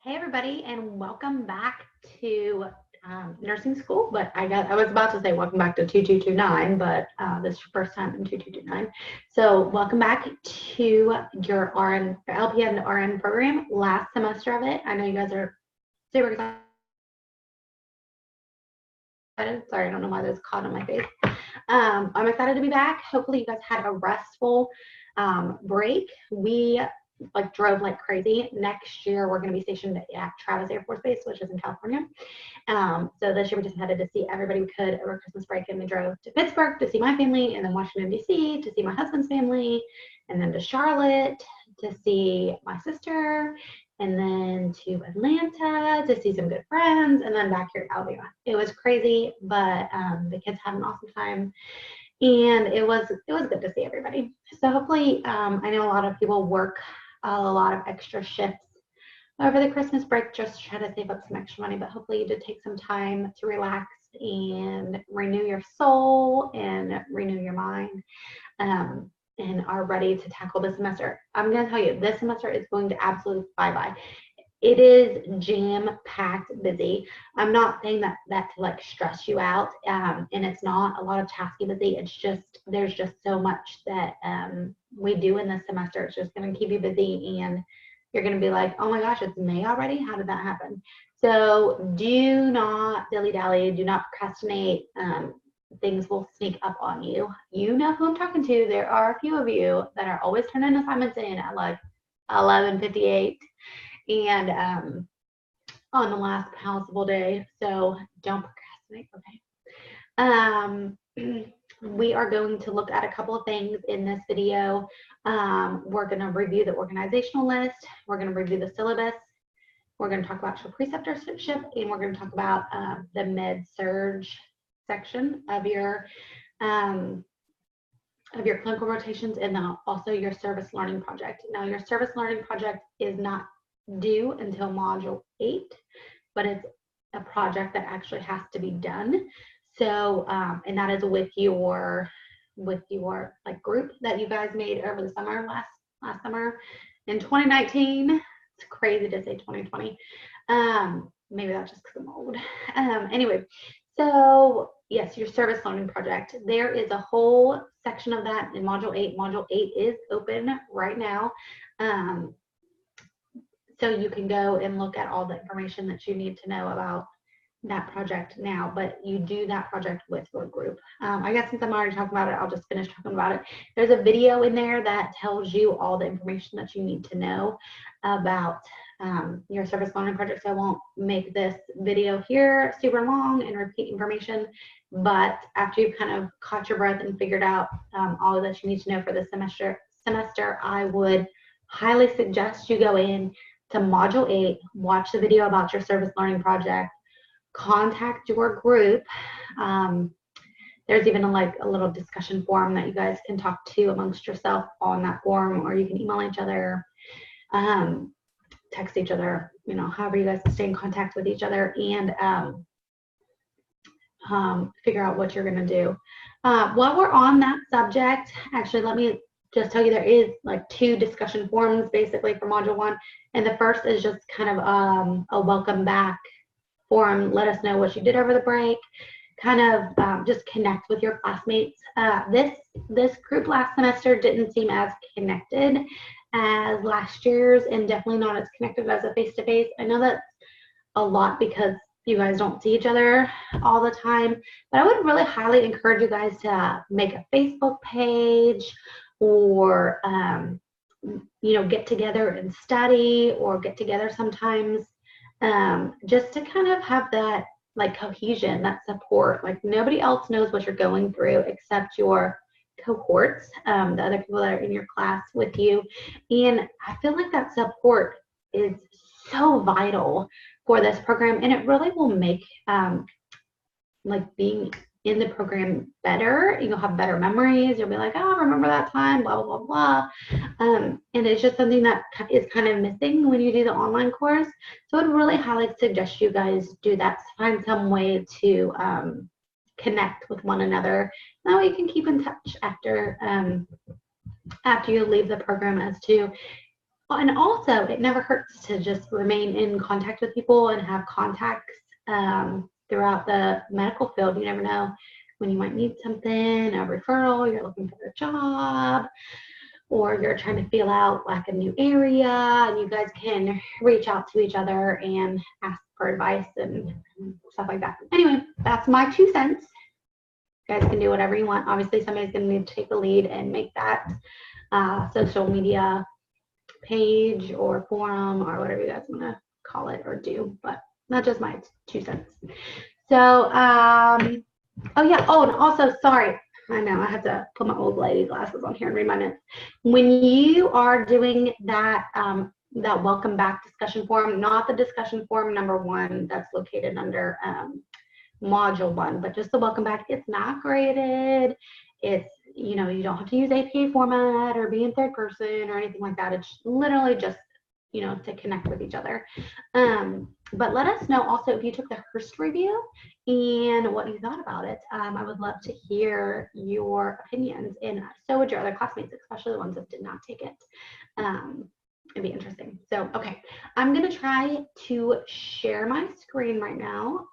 Hey everybody, and welcome back to nursing school. But I was about to say welcome back to 2229, but this is your first time in 2229. So welcome back to your RN, LPN to RN program. Last semester of it. I know you guys are super excited. Sorry, I don't know why there's caught on my face. I'm excited to be back. Hopefully you guys had a restful break. We drove like crazy. Next year we're going to be stationed at Travis Air Force Base, which is in California. So this year we just headed to see everybody we could over Christmas break, and we drove to Pittsburgh to see my family, and then Washington D.C. to see my husband's family, and then to Charlotte to see my sister, and then to Atlanta to see some good friends, and then back here at Alabama. It was crazy, but the kids had an awesome time, and it was good to see everybody. So hopefully, I know a lot of people work a lot of extra shifts over the Christmas break just to try to save up some extra money, but hopefully you did take some time to relax and renew your soul and renew your mind, and are ready to tackle this semester. I'm going to tell you, this semester is going to absolutely fly by. It is jam-packed busy. I'm not saying that to like stress you out, and it's not a lot of tasky busy. It's just there's just so much that we do in this semester. It's just going to keep you busy, and you're going to be like, oh my gosh, it's May already? How did that happen? So do not dilly-dally. Do not procrastinate. Things will sneak up on you. You know who I'm talking to. There are a few of you that are always turning assignments in at like 11:58 and on the last possible day. So don't procrastinate, okay? We are going to look at a couple of things in this video. We're going to review the organizational list. We're going to review the syllabus. We're going to talk about your preceptorship, and we're going to talk about the med-surg section of your clinical rotations, and then also your service learning project. Now, your service learning project is not due until module 8, but it's a project that actually has to be done. So, and that is with your like group that you guys made over the summer, last summer in 2019. It's crazy to say 2020. Maybe that's just because I'm old. Anyway, so yes, your service learning project. There is a whole section of that in module 8. Module 8 is open right now. So you can go and look at all the information that you need to know about that project now, but you do that project with your group. I guess since I'm already talking about it, I'll just finish talking about it. There's a video in there that tells you all the information that you need to know about your service learning project. So I won't make this video here super long and repeat information, but after you've kind of caught your breath and figured out all that you need to know for this semester, I would highly suggest you go in to module 8, watch the video about your service learning project, contact your group. There's even a little discussion forum that you guys can talk to amongst yourself on that forum, or you can email each other, text each other, however you guys stay in contact with each other, and figure out what you're going to do. While we're on that subject, actually, let me just tell you there is like 2 discussion forums basically for module 1, and the first is just kind of a welcome back forum. Let us know what you did over the break, kind of just connect with your classmates. This group last semester didn't seem as connected as last year's, and definitely not as connected as a face-to-face. I know that's a lot because you guys don't see each other all the time, but I would really highly encourage you guys to make a Facebook page, or get together and study, or get together sometimes, just to kind of have that like cohesion, that support. Like nobody else knows what you're going through except your cohorts, the other people that are in your class with you, and I feel like that support is so vital for this program, and it really will make like being in the program better. You'll have better memories. You'll be like, oh, I remember that time, blah, blah, blah, blah. And it's just something that is kind of missing when you do the online course. So I'd really highly suggest you guys do that. Find some way to connect with one another. That way you can keep in touch after you leave the program as to And also, it never hurts to just remain in contact with people and have contacts throughout the medical field. You never know when you might need something, a referral, you're looking for a job, or you're trying to feel out like a new area, and you guys can reach out to each other and ask for advice and stuff like that. Anyway, that's my 2 cents. You guys can do whatever you want. Obviously, somebody's going to need to take the lead and make that social media page or forum or whatever you guys want to call it or do, but not just my 2 cents. So, oh yeah, oh, and also, sorry, I know I have to put my old lady glasses on here and read my notes. When you are doing that, that welcome back discussion forum, not the discussion forum number 1 that's located under module 1, but just the welcome back, it's not graded. It's, you know, you don't have to use APA format or be in third person or anything like that. It's literally just, you know, to connect with each other. But let us know also if you took the Hearst review and what you thought about it. I would love to hear your opinions, and so would your other classmates, especially the ones that did not take it. It'd be interesting. So, okay, I'm going to try to share my screen right now.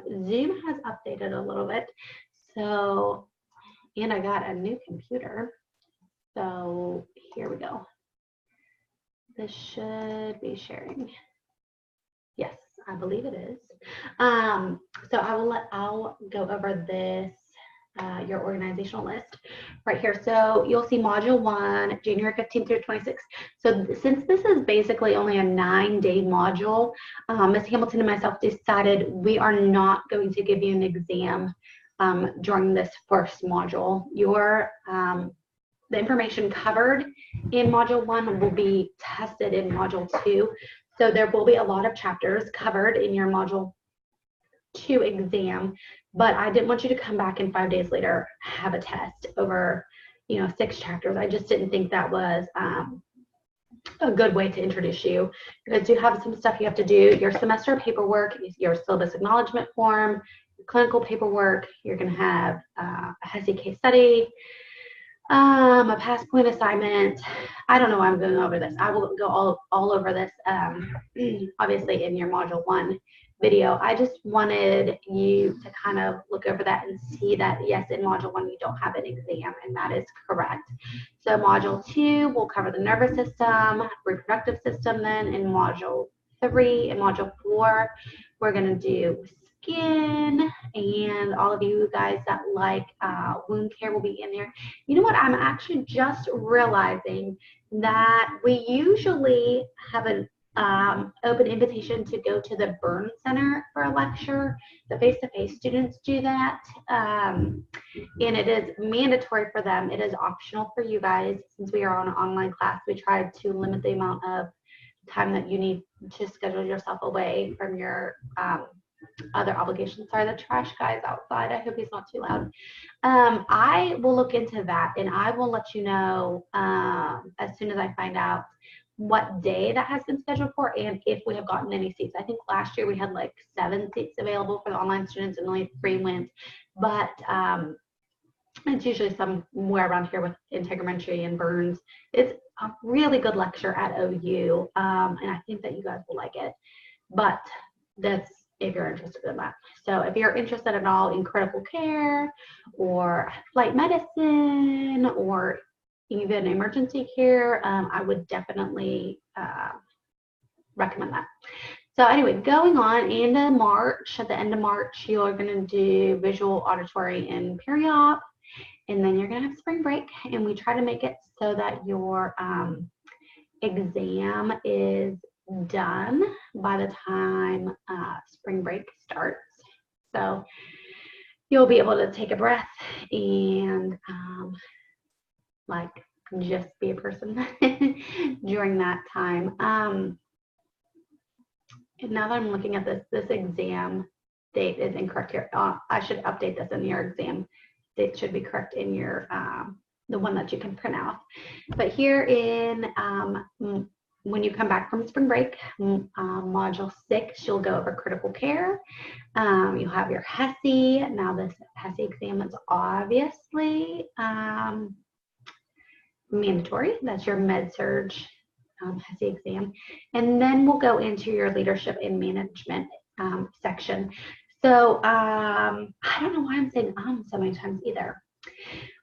Zoom has updated a little bit. So, and I got a new computer. So here we go. This should be sharing. Yes, I believe it is. So I'll go over this, your organizational list right here. So you'll see module 1, January 15th through 26th. So since this is basically only a 9-day module, Ms. Hamilton and myself decided we are not going to give you an exam during this first module. The information covered in module 1 will be tested in module 2. So there will be a lot of chapters covered in your module 2 exam, but I didn't want you to come back and 5 days later have a test over, you know, 6 chapters. I just didn't think that was a good way to introduce you. You guys do have some stuff you have to do. Your semester paperwork, your syllabus acknowledgement form, clinical paperwork. You're going to have a HESI case study, a past point assignment. I don't know why I'm going over this. I will go all over this, obviously, in your module 1 video. I just wanted you to kind of look over that and see that, yes, in module 1 you don't have an exam, and that is correct. So module 2 will cover the nervous system, reproductive system. Then in module 3 and module 4, we're going to do skin, and all of you guys that like wound care will be in there. You know what? I'm actually just realizing that we usually have an open invitation to go to the Burn Center for a lecture. The face-to-face students do that, and it is mandatory for them. It is optional for you guys. Since we are on an online class, we try to limit the amount of time that you need to schedule yourself away from your other obligations. Sorry, the trash guy's outside. I hope he's not too loud. I will look into that, and I will let you know as soon as I find out what day that has been scheduled for and if we have gotten any seats. I think last year we had like 7 seats available for the online students and only 3 went, but it's usually somewhere around here with integumentary and burns. It's a really good lecture at OU, and I think that you guys will like it, but that's if you're interested in that. So if you're interested at all in critical care or flight medicine or even emergency care, I would definitely recommend that. So anyway, going on into March, at the end of March, you're going to do visual, auditory, and peri-op, and then you're going to have spring break, and we try to make it so that your exam is done by the time spring break starts. So you'll be able to take a breath and like just be a person during that time. And now that I'm looking at this exam date is incorrect here. I should update this in your exam date. Should be correct in your the one that you can print out. But here in when you come back from spring break, module 6, you'll go over critical care. You'll have your HESI. Now this HESI exam is obviously mandatory. That's your med-surg HESI exam. And then we'll go into your leadership and management section. So I don't know why I'm saying so many times either.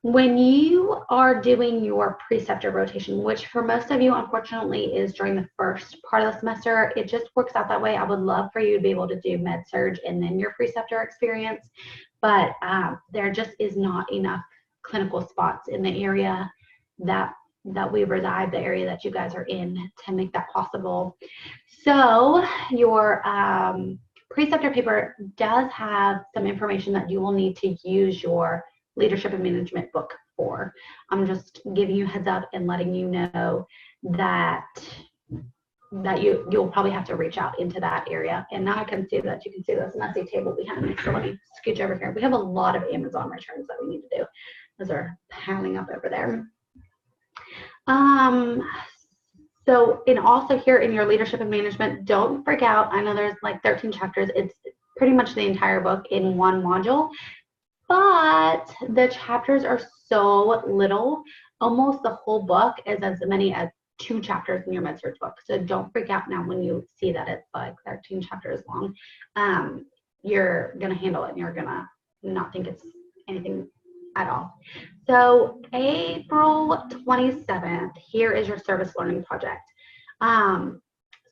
When you are doing your preceptor rotation, which for most of you, unfortunately, is during the first part of the semester, it just works out that way. I would love for you to be able to do med-surg and then your preceptor experience, but there just is not enough clinical spots in the area that we reside, the area that you guys are in, to make that possible. So your preceptor paper does have some information that you will need to use your leadership and management book for. I'm just giving you a heads up and letting you know that you'll probably have to reach out into that area. And now I can see that you can see this messy table behind me. So let me scooch over here. We have a lot of Amazon returns that we need to do. Those are piling up over there. So, and also here in your leadership and management, don't freak out. I know there's like 13 chapters. It's pretty much the entire book in one module, but the chapters are so little. Almost the whole book is as many as 2 chapters in your med-surg book. So don't freak out now when you see that it's like 13 chapters long. You're going to handle it and you're going to not think it's anything at all. So April 27th, here is your service learning project.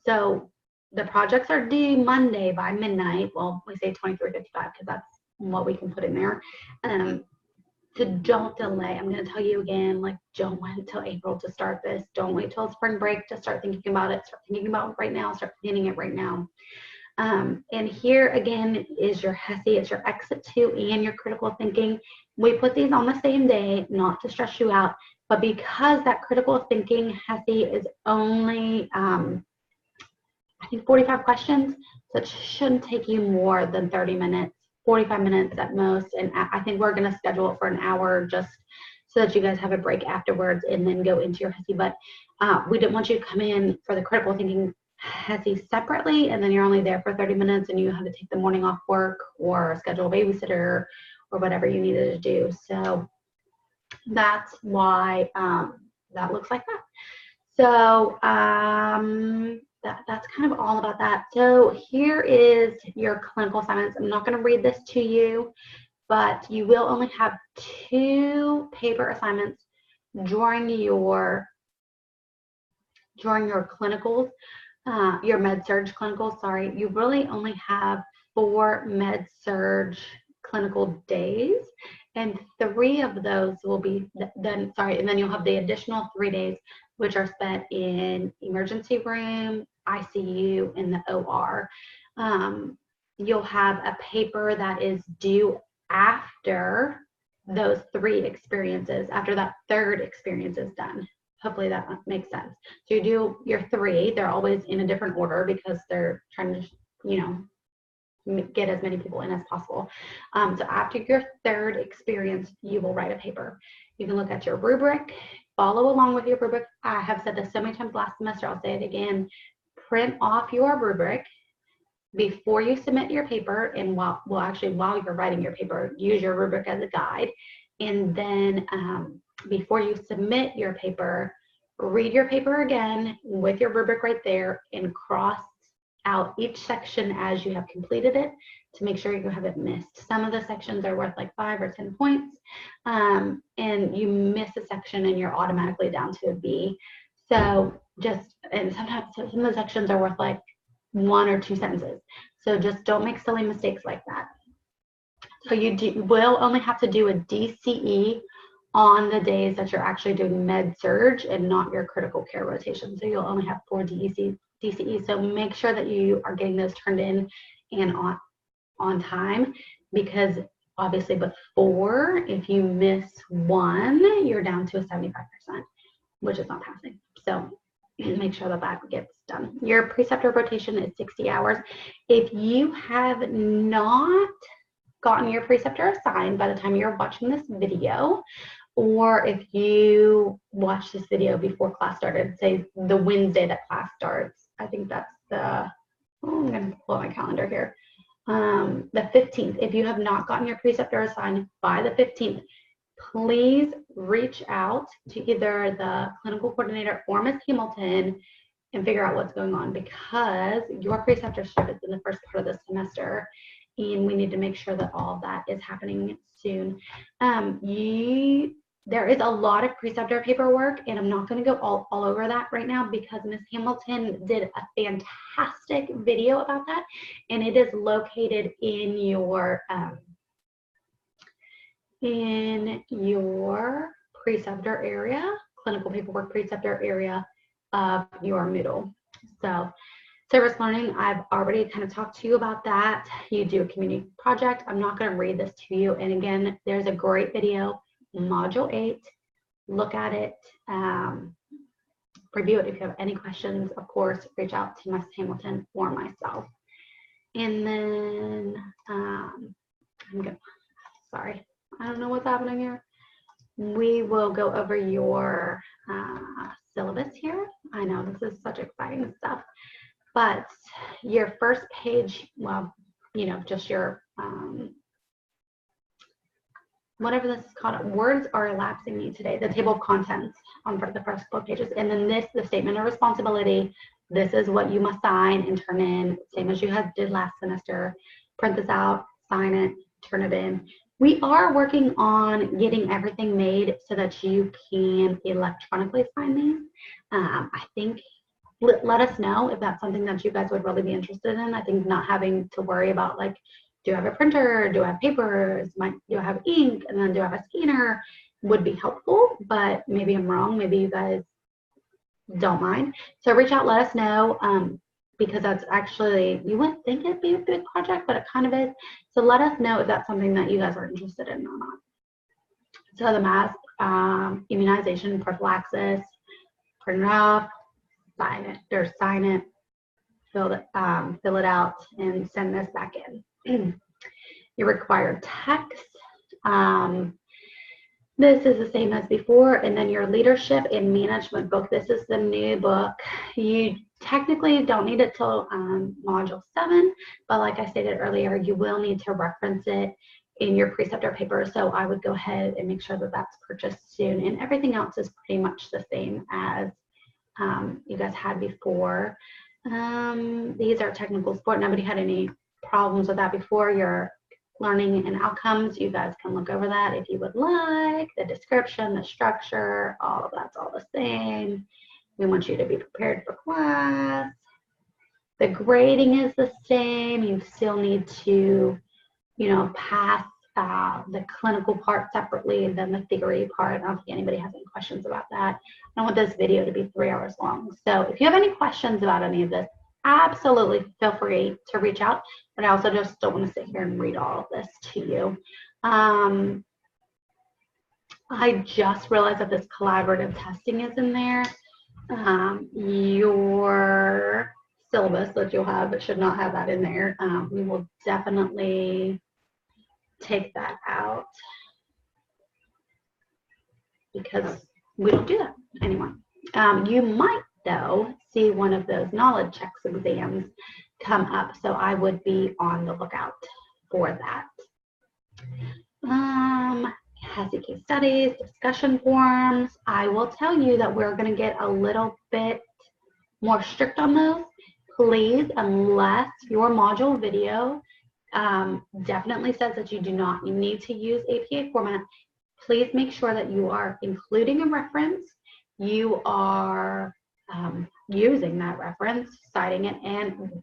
So the projects are due Monday by midnight. Well, we say 23:55 because that's what we can put in there. So don't delay. I'm going to tell you again, like, don't wait until April to start this. Don't wait till spring break to start thinking about it. Start thinking about it right now. Start planning it right now. And here again is your HESI. It's your Exit 2 and your critical thinking. We put these on the same day, not to stress you out, but because that critical thinking HESI is only, I think 45 questions, so it shouldn't take you more than 30 minutes, 45 minutes at most. And I think we're going to schedule it for an hour just so that you guys have a break afterwards and then go into your HESI. But we didn't want you to come in for the critical thinking HESI separately, and then you're only there for 30 minutes and you have to take the morning off work or schedule a babysitter or whatever you needed to do. So that's why that looks like that. So that's kind of all about that. So here is your clinical assignments. I'm not going to read this to you, but you will only have 2 paper assignments during your clinicals. Your med-surg clinical, sorry, you really only have 4 med-surg clinical days, and 3 of those will be then, sorry, and then you'll have the additional 3 days, which are spent in emergency room, ICU, and the OR. You'll have a paper that is due after those 3 experiences, after that 3rd experience is done. Hopefully that makes sense. So you do your 3, they're always in a different order because they're trying to, you know, get as many people in as possible. So after your 3rd experience, you will write a paper. You can look at your rubric, follow along with your rubric. I have said this so many times last semester, I'll say it again. Print off your rubric before you submit your paper, and while you're writing your paper, use your rubric as a guide. And then before you submit your paper, read your paper again with your rubric right there and cross out each section as you have completed it to make sure you haven't missed. Some of the sections are worth like 5 or 10 points, and you miss a section and you're automatically down to a B. So and sometimes some of the sections are worth like 1 or 2 sentences. So just don't make silly mistakes like that. So you will only have to do a DCE on the days that you're actually doing med-surg and not your critical care rotation. So you'll only have 4 DCE. So make sure that you are getting those turned in and on time, because obviously before, if you miss 1, you're down to a 75%, which is not passing. So make sure that that gets done. Your preceptor rotation is 60 hours. If you have not gotten your preceptor assigned by the time you're watching this video, or if you watch this video before class started, say the Wednesday that class starts, I think that's I'm going to pull out my calendar here, the 15th. If you have not gotten your preceptor assigned by the 15th, please reach out to either the clinical coordinator or Ms. Hamilton and figure out what's going on, because your preceptorship is in the first part of the semester and we need to make sure that all of that is happening soon. There is a lot of preceptor paperwork, and I'm not going to go all over that right now because Ms. Hamilton did a fantastic video about that, and it is located in your preceptor area, clinical paperwork preceptor area of your Moodle. So service learning, I've already kind of talked to you about that. You do a community project. I'm not going to read this to you. And again, there's a great video, Module 8. Look at it, review it. If you have any questions, of course, reach out to Ms. Hamilton or myself. And then, sorry, I don't know what's happening here. We will go over your syllabus here. I know this is such exciting stuff, but your first page, well, you know, just your, whatever this is called, words are elapsing me today, the table of contents on the first 4 pages. And then this, the statement of responsibility, this is what you must sign and turn in, same as you did last semester. Print this out, sign it, turn it in. We are working on getting everything made so that you can electronically sign these. I think, let us know if that's something that you guys would really be interested in. I think not having to worry about, like, do I have a printer? Do I have papers? Do I have ink? And then do I have a scanner? Would be helpful, but maybe I'm wrong. Maybe you guys don't mind. So reach out, let us know, because that's actually, you wouldn't think it'd be a big project, but it kind of is. So let us know if that's something that you guys are interested in or not. So the mask, immunization, prophylaxis, print it off, sign it, fill it out, and send this back in. Your required text. This is the same as before. And then your leadership and management book. This is the new book. You technically don't need it till module 7, but like I stated earlier, you will need to reference it in your preceptor paper. So I would go ahead and make sure that that's purchased soon. And everything else is pretty much the same as you guys had before. These are technical support. Nobody had any problems with that before. Your learning and outcomes, you guys can look over that if you would like. The description, the structure, all of that's all the same. We want you to be prepared for class. The grading is the same. You still need to, you know, pass the clinical part separately than the theory part. I don't think anybody has any questions about that. I don't want this video to be 3 hours long. So if you have any questions about any of this, absolutely feel free to reach out. But I also just don't want to sit here and read all of this to you. I just realized that this collaborative testing is in there. Your syllabus that you'll have, it should not have that in there. We will definitely take that out because we don't do that anymore. You might, though, see one of those knowledge checks exams come up, so I would be on the lookout for that. HASI case studies, discussion forums. I will tell you that we're going to get a little bit more strict on those. Please, unless your module video definitely says that you need to use APA format, please make sure that you are including a reference, you are using that reference, citing it, and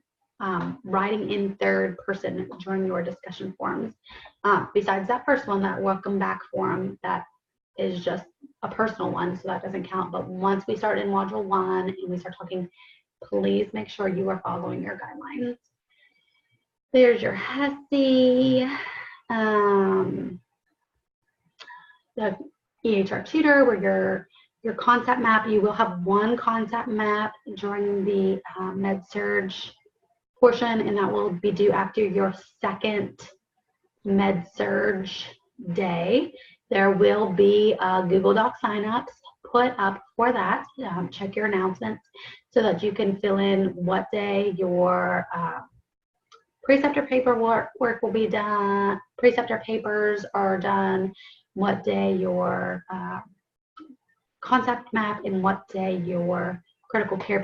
writing in third person during your discussion forums. Besides that first one, that welcome back forum, that is just a personal one, so that doesn't count. But once we start in module 1 and we start talking, please make sure you are following your guidelines. There's your HESI, the EHR tutor, where your concept map, you will have one concept map during the med-surg portion, and that will be due after your second med-surg day. There will be Google Doc signups put up for that. Check your announcements so that you can fill in what day your preceptor paperwork will be done. Preceptor papers are done. what day your concept map and what day your critical care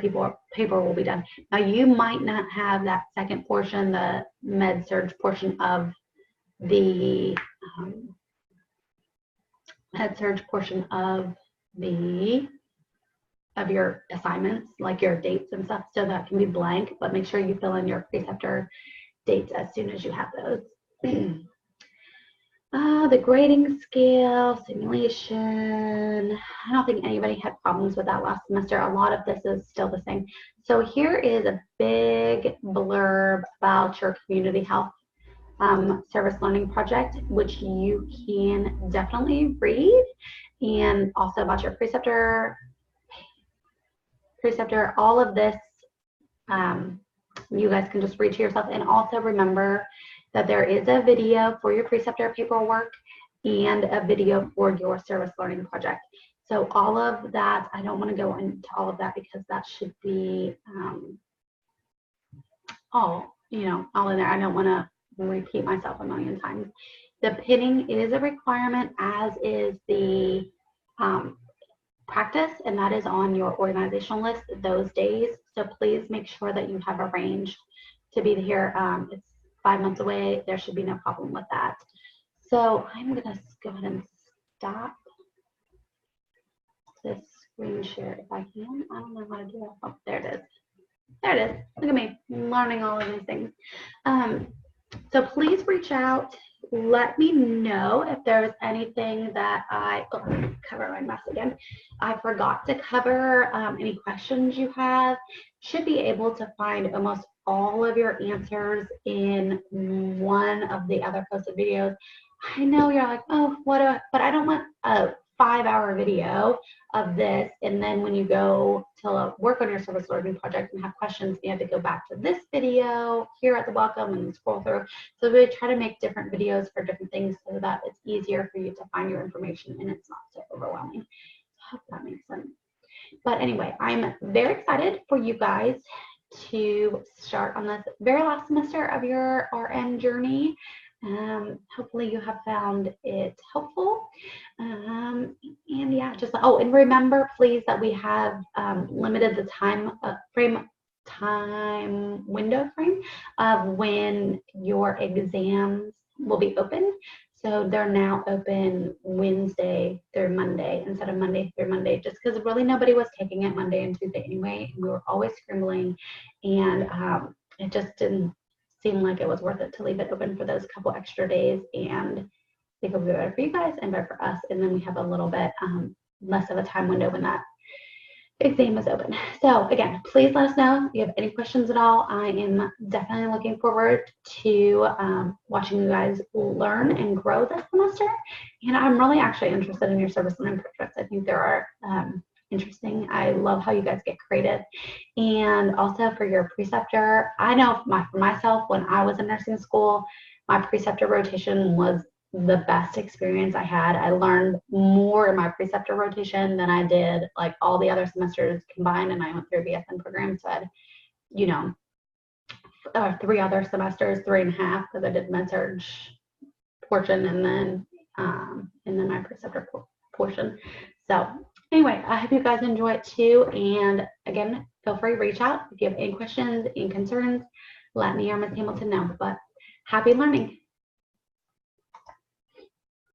paper will be done. Now, you might not have that second portion, the med-surg portion of the med-surg portion of your assignments, like your dates and stuff, so that can be blank, but make sure you fill in your preceptor dates as soon as you have those. The grading scale, simulation, I don't think anybody had problems with that last semester. A lot of this is still the same. So here is a big blurb about your community health service learning project, which you can definitely read, and also about your preceptor, all of this, you guys can just read to yourself. And also remember that there is a video for your preceptor paperwork and a video for your service learning project. So all of that, I don't want to go into all of that because that should be all in there. I don't want to repeat myself a million times. The pinning is a requirement, as is the practice, and that is on your organizational list those days. So please make sure that you have arranged to be here. It's 5 months away. There should be no problem with that. So I'm going to go ahead and stop this screen share if I can. I don't know how to do that. Oh, there it is. There it is. Look at me learning all of these things. So please reach out. Let me know if there's anything that cover my mess again. I forgot to cover. Any questions you have. Should be able to find almost all of your answers in one of the other posted videos. I know you're like, oh, but I don't want a 5-hour video of this, and then when you go to work on your service learning project and have questions, you have to go back to this video here at the welcome and scroll through. So we try to make different videos for different things so that it's easier for you to find your information and it's not so overwhelming. I hope that makes sense. But anyway, I'm very excited for you guys to start on this very last semester of your RN journey. Hopefully you have found it helpful. And yeah, and remember please that we have limited the time window of when your exams will be open. So they're now open Wednesday through Monday instead of Monday through Monday, just because really nobody was taking it Monday and Tuesday anyway. And we were always scrambling, and it just didn't seem like it was worth it to leave it open for those couple extra days. And I think it'll be better for you guys and better for us. And then we have a little bit less of a time window when that exam is open. So again, please let us know if you have any questions at all. I am definitely looking forward to watching you guys learn and grow this semester. And I'm really actually interested in your service learning projects. I think there are interesting. I love how you guys get creative. And also for your preceptor, I know for myself, when I was in nursing school, my preceptor rotation was the best experience I had. I learned more in my preceptor rotation than I did like all the other semesters combined, and I went through a BSN program, so I had 3 other semesters, 3.5, because I did med-surg portion and then my preceptor portion. So anyway, I hope you guys enjoy it too. And again, feel free to reach out if you have any questions, any concerns. Let me or Ms. Hamilton know. But happy learning.